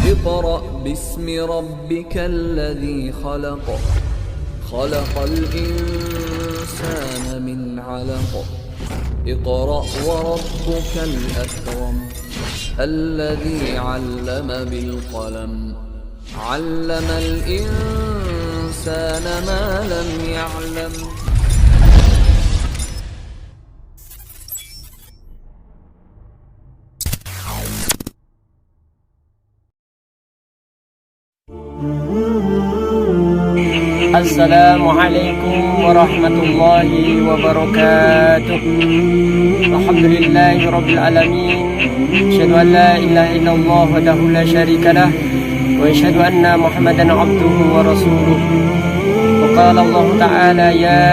اقرأ باسم ربك الذي خلق خلق الإنسان من علق اقرأ وربك الأكرم الذي علم بالقلم علم الإنسان ما لم يعلم. Assalamualaikum warahmatullahi wabarakatuh. Alhamdulillahi rabbil alamin. Asyhadu an la ilaha illallah wahdahu la syarikalah wa asyhadu anna Muhammadan abduhu wa rasuluh. Wa qala Allah ta'ala ya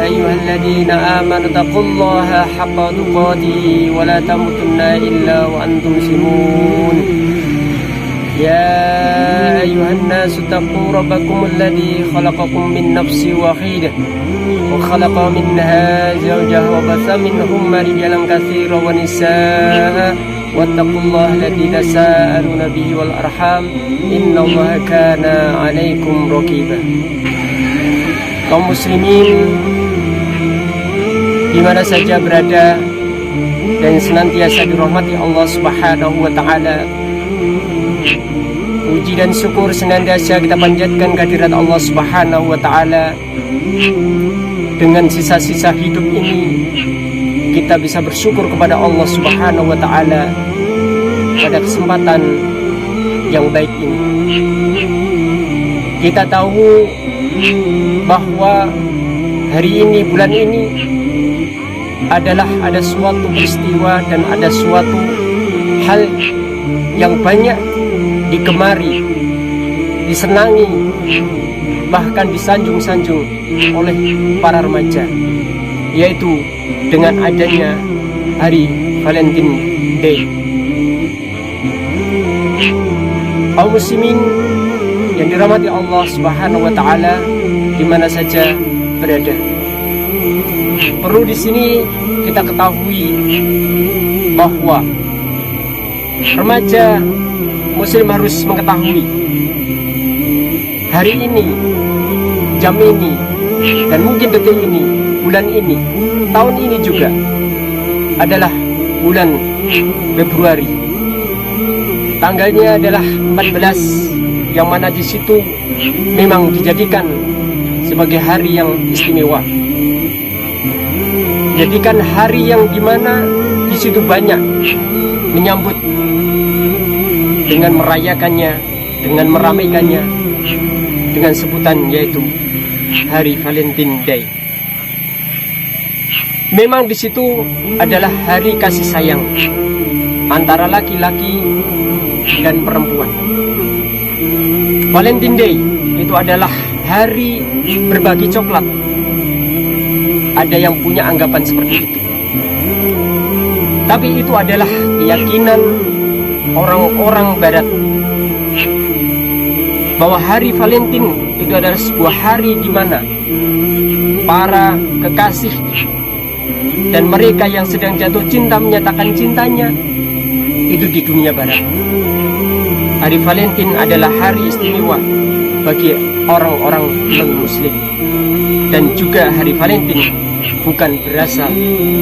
ayyuhalladzina amanu taqullaha haqqa tuqatih wa la tamutunna illa wa antum muslimun. يا أيها الناس اتقوا ربكم الذي خلقكم من نفس واحدة وخلق منها زوجها وبث منهما رجالا كثيرا ونساء واتقوا الله الذي تساءلون به والأرحام إن الله كان عليكم رقيبا. Kaum muslimin di mana saja berada dan senantiasa dirahmati Allah Subhanahu wa taala, puji dan syukur senantiasa kita panjatkan kehadirat Allah Subhanahu wa taala. Dengan sisa-sisa hidup ini kita bisa bersyukur kepada Allah Subhanahu wa taala pada kesempatan yang baik ini. Kita tahu bahwa hari ini, bulan ini ada suatu peristiwa dan ada suatu hal yang banyak digemari, disenangi, bahkan disanjung-sanjung oleh para remaja, yaitu dengan adanya hari Valentine Day. Kaum muslimin yang dirahmati Allah Subhanahu wa taala di mana saja berada, perlu di sini kita ketahui bahwa remaja Muslim harus mengetahui hari ini, jam ini, dan mungkin detik ini, bulan ini, tahun ini juga adalah bulan Februari. Tanggalnya adalah 14, yang mana di situ memang dijadikan sebagai hari yang istimewa. Jadikan hari yang dimana di situ banyak menyambut dengan merayakannya, dengan meramaikannya dengan sebutan yaitu Hari Valentine Day. Memang di situ adalah hari kasih sayang antara laki-laki dan perempuan. Valentine Day itu adalah hari berbagi coklat. Ada yang punya anggapan seperti itu, tapi itu adalah keyakinan orang-orang barat bahwa hari Valentine itu adalah sebuah hari di mana para kekasih dan mereka yang sedang jatuh cinta menyatakan cintanya itu di dunia barat. Hari Valentine adalah hari istimewa bagi orang-orang non-muslim, dan juga hari Valentine bukan berasal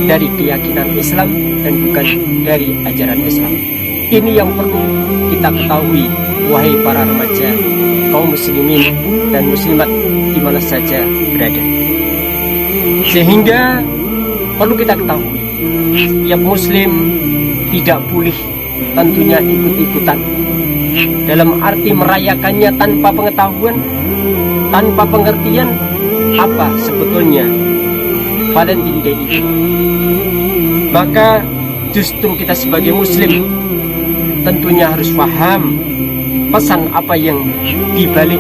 dari keyakinan Islam dan bukan dari ajaran Islam. Ini yang perlu kita ketahui, wahai para remaja, kaum muslimin dan muslimat di mana saja berada. Sehingga perlu kita ketahui, setiap muslim tidak boleh tentunya ikut-ikutan dalam arti merayakannya tanpa pengetahuan, tanpa pengertian apa sebetulnya Valentine Day itu. Maka justru kita sebagai muslim tentunya harus paham pesan apa yang dibalik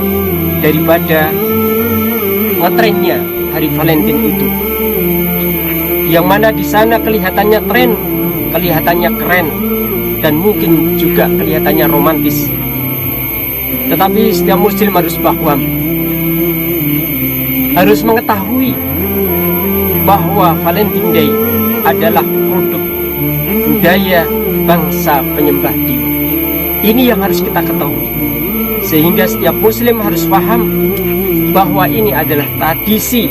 daripada ngetrennya hari Valentine itu, yang mana di sana kelihatannya tren, kelihatannya keren, dan mungkin juga kelihatannya romantis. Tetapi setiap muslim harus paham, harus mengetahui bahwa Valentine Day adalah produk budaya bangsa penyembah dewa. Ini yang harus kita ketahui, sehingga setiap muslim harus paham bahwa ini adalah tradisi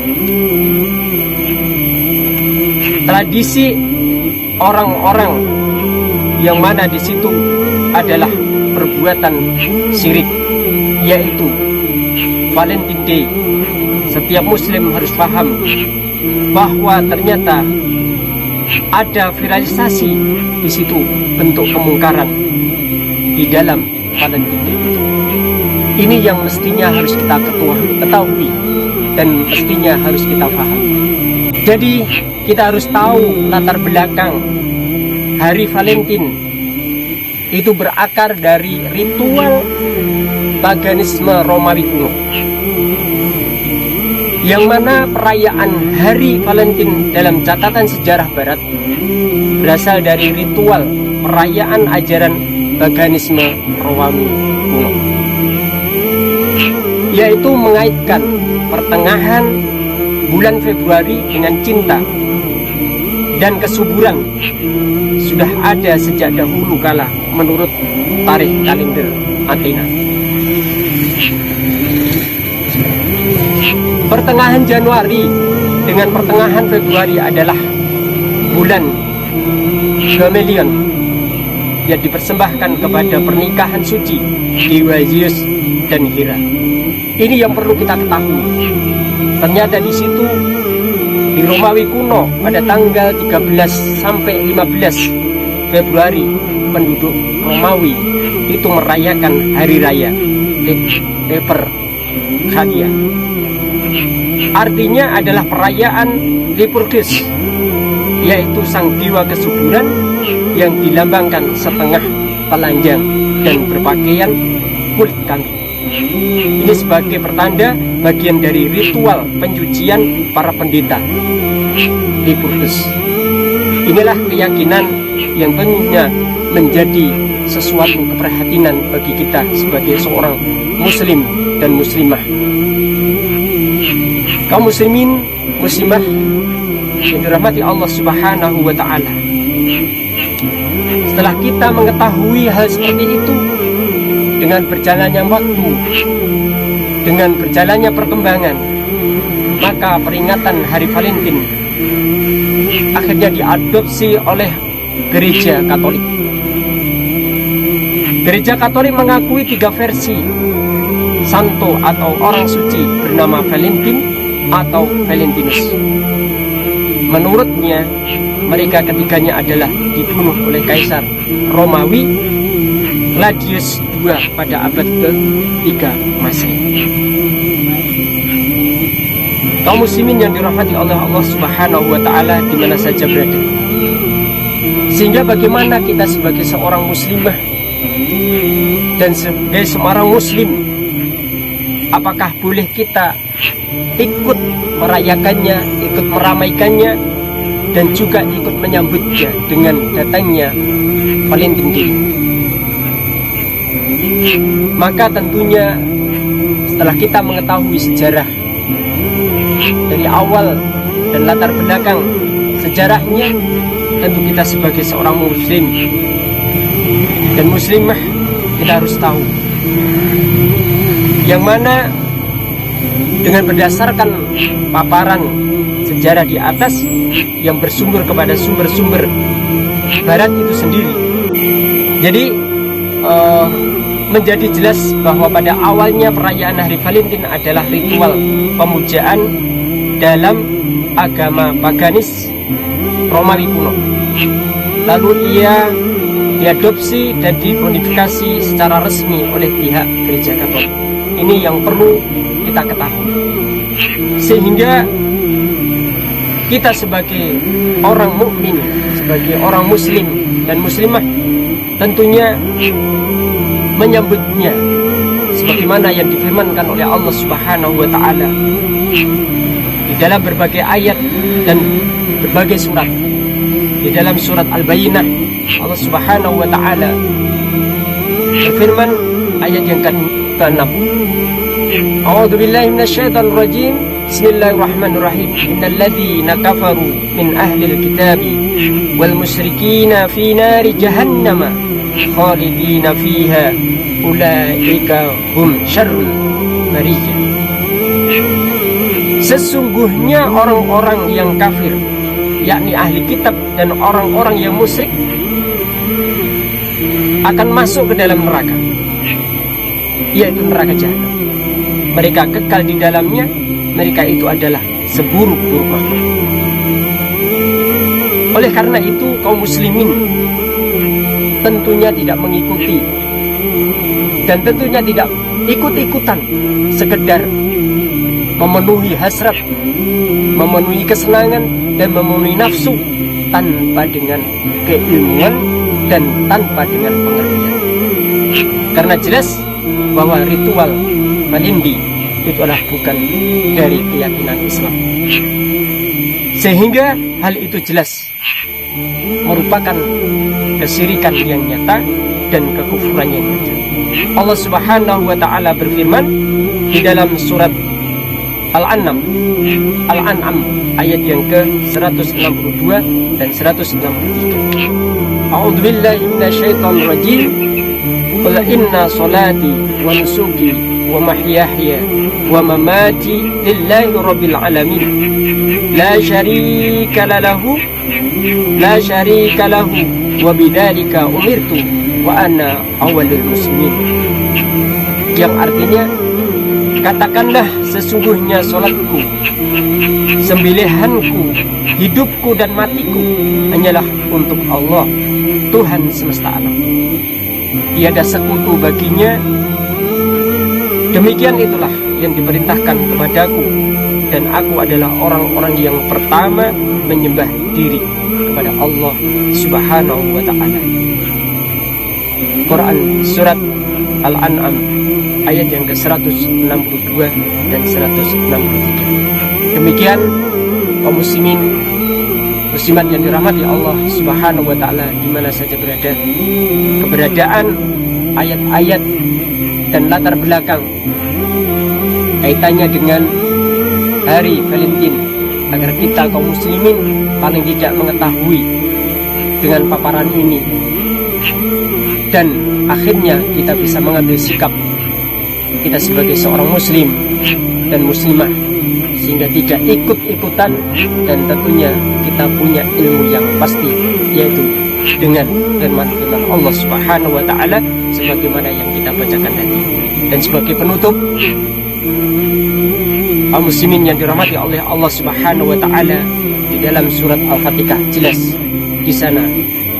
orang-orang yang mana di situ adalah perbuatan syirik, yaitu Valentine Day. Setiap muslim harus paham bahwa ternyata ada viralisasi di situ bentuk kemungkaran di dalam Valentine Day. Ini yang mestinya harus kita ketahui dan mestinya harus kita paham. Jadi kita harus tahu latar belakang hari Valentine itu berakar dari ritual paganisme Romawi kuno, yang mana perayaan hari Valentine dalam catatan sejarah barat berasal dari ritual perayaan ajaran paganisme Romawi kuno, yaitu mengaitkan pertengahan bulan Februari dengan cinta dan kesuburan sudah ada sejak dahulu kala menurut tarikh kalender Athena. Pertengahan Januari dengan pertengahan Februari adalah bulan Gamaliel yang dipersembahkan kepada pernikahan suci Dewa Zeus dan Hera. Ini yang perlu kita ketahui. Ternyata di situ di Romawi kuno pada tanggal 13 sampai 15 Februari penduduk Romawi itu merayakan hari raya Lupercalia. Artinya adalah perayaan Lycurgus, yaitu sang dewa kesuburan yang dilambangkan setengah telanjang dan berpakaian kulit kambing. Ini sebagai pertanda bagian dari ritual pencucian para pendeta Lycurgus. Inilah keyakinan yang tentunya menjadi sesuatu keprihatinan bagi kita sebagai seorang muslim dan muslimah. Kaum muslimin, muslimah yang dirahmati Allah Subhanahu wa ta'ala, setelah kita mengetahui hal seperti itu, dengan berjalannya waktu, dengan berjalannya perkembangan, maka peringatan hari Valentine akhirnya diadopsi oleh Gereja Katolik. Gereja Katolik mengakui 3 versi santo atau orang suci bernama Valentine atau Valentinus. Menurutnya, mereka ketiganya adalah dibunuh oleh Kaisar Romawi Claudius II pada abad ke-3 Masehi. Kaum muslimin yang dirahmati oleh Allah Subhanahu wa ta'ala di mana saja berada. Sehingga bagaimana kita sebagai seorang muslimah dan sebagai seorang muslim, apakah boleh kita ikut merayakannya, ikut meramaikannya, dan juga ikut menyambutnya dengan datangnya Valentine Day? Maka tentunya setelah kita mengetahui sejarah dari awal dan latar belakang sejarahnya, tentu kita sebagai seorang muslim dan muslimah, kita harus tahu yang mana dengan berdasarkan paparan sejarah di atas yang bersumber kepada sumber-sumber barat itu sendiri. Jadi menjadi jelas bahwa pada awalnya perayaan hari Valentine adalah ritual pemujaan dalam agama paganis Romawi kuno. Lalu ia diadopsi dan dimodifikasi secara resmi oleh pihak Gereja Katolik. Ini yang perlu kita ketahui, sehingga kita sebagai orang mukmin, sebagai orang muslim dan muslimah, tentunya menyambutnya sebagaimana yang difirmankan oleh Allah Subhanahu wa ta'ala di dalam berbagai ayat dan berbagai surat. Di dalam surat Al-Bayyinah, Allah Subhanahu wa ta'ala berfirman ayat yang ke-6, A'udzu billahi minasyaitonir rajim. Bismillahirrahmanirrahim. Innal ladzina kafaru min ahlil kitabi wal musyrikina fi nari jahannam khalidina fiha ulaika hum syarrul bariyah. Sesungguhnya orang-orang yang kafir, yakni ahli kitab dan orang-orang yang musyrik, akan masuk ke dalam neraka, yaitu neraka jahanam. Mereka kekal di dalamnya. Mereka itu adalah seburuk-buruk makhluk. Oleh karena itu, kaum muslimin tentunya tidak mengikuti dan tentunya tidak ikut-ikutan sekedar memenuhi hasrat, memenuhi kesenangan, dan memenuhi nafsu tanpa dengan keilmuan dan tanpa dengan pengertian. Karena jelas bahwa ritual Malindi itu adalah bukan dari keyakinan Islam, sehingga hal itu jelas merupakan kesyirikan yang nyata dan kekufuran yang nyata. Allah Subhanahu wa ta'ala berfirman di dalam surat Al-An'am ayat yang ke-162 dan 163. A'udzu billahi minasyaitonir rajim. Qul inna salati wa nusuki wa mahyaya wa mamati lillahi rabbil alamin la syarika lahu wa bidzalika umirtu wa ana awwalul muslimin. Yang artinya, katakanlah, sesungguhnya salatku, sembelihanku, hidupku dan matiku hanyalah untuk Allah, Tuhan semesta alam. Tiada sekutu baginya. Demikian itulah yang diperintahkan kepadaku, dan aku adalah orang-orang yang pertama menyembah diri kepada Allah Subhanahu wa ta'ala. Quran surat Al-An'am ayat yang ke-162 dan 163. Demikian kaum muslimin muslimat yang dirahmati Allah Subhanahu wa ta'ala di mana saja berada, keberadaan ayat-ayat dan latar belakang kaitannya dengan hari Valentine, agar kita kaum muslimin paling tidak mengetahui dengan paparan ini, dan akhirnya kita bisa mengambil sikap kita sebagai seorang muslim dan muslimah, sehingga tidak ikut-ikutan, dan tentunya kita punya ilmu yang pasti, yaitu dengan firman Allah Subhanahu wa ta'ala sebagaimana yang kita bacakan nanti. Dan sebagai penutup, kaum muslimin yang dirahmati oleh Allah Subhanahu wa ta'ala, di dalam surat Al-Fatihah jelas di sana,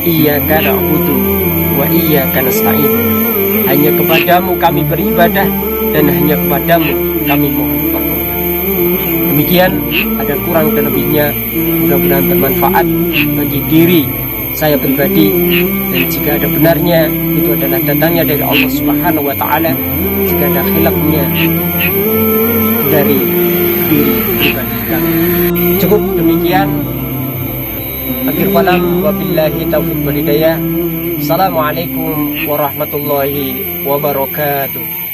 iyyaka na'budu wa iyyaka nasta'in. Hanya kepadamu kami beribadah dan hanya kepadamu kami mohon pertolongan. Demikian, ada kurang dan lebihnya, mudah-mudahan bermanfaat bagi diri saya pribadi, dan jika ada benarnya itu adalah datangnya dari Allah Subhanahu wa ta'ala, jika ada khilafnya dari diri pribadi kami. Cukup demikian. Akhir kalam, wabillahi taufiq wal hidayah. Assalamualaikum warahmatullahi wabarakatuh.